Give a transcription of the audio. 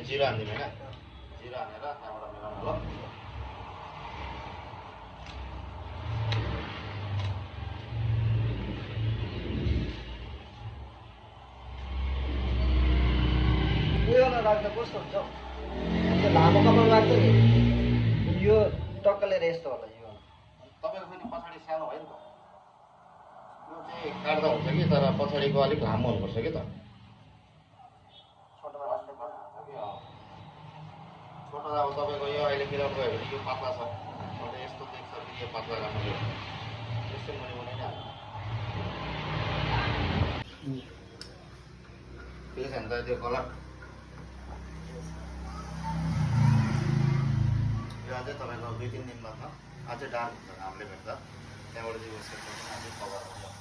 zero हानिदिउँ होइन zero हानेर त्यहाँबाट मिलाउनु ल उयोमा राख्दा कस्तो हुन्छ हौ त्यो लामो कपाल राख्छ नि यो टक्कलेर यस्तो होला यो तपाईँको फेरि पछाडि सानो भयो नि त यो चाहिँ काट्दा हुन्छ कि तर पछाडिको अलिक लामो हुनुपर्छ कि त छोटो अब तपाईँको यो अहिले मिलाउनु गयो भने यो पातला छ अन्त यस्तो देख्छ कि यो पातला राम्रो यस्तो मुनि मुनि नै हाल्नु ठिकै छ नि त त्यो कलर यो अझै तपाईँको 2-3 दिनमा अझै डार्क हुन्छ घामले भेट्दा त्यहाँबाट चाहिँ यो सेट अझै कभर हुन्छ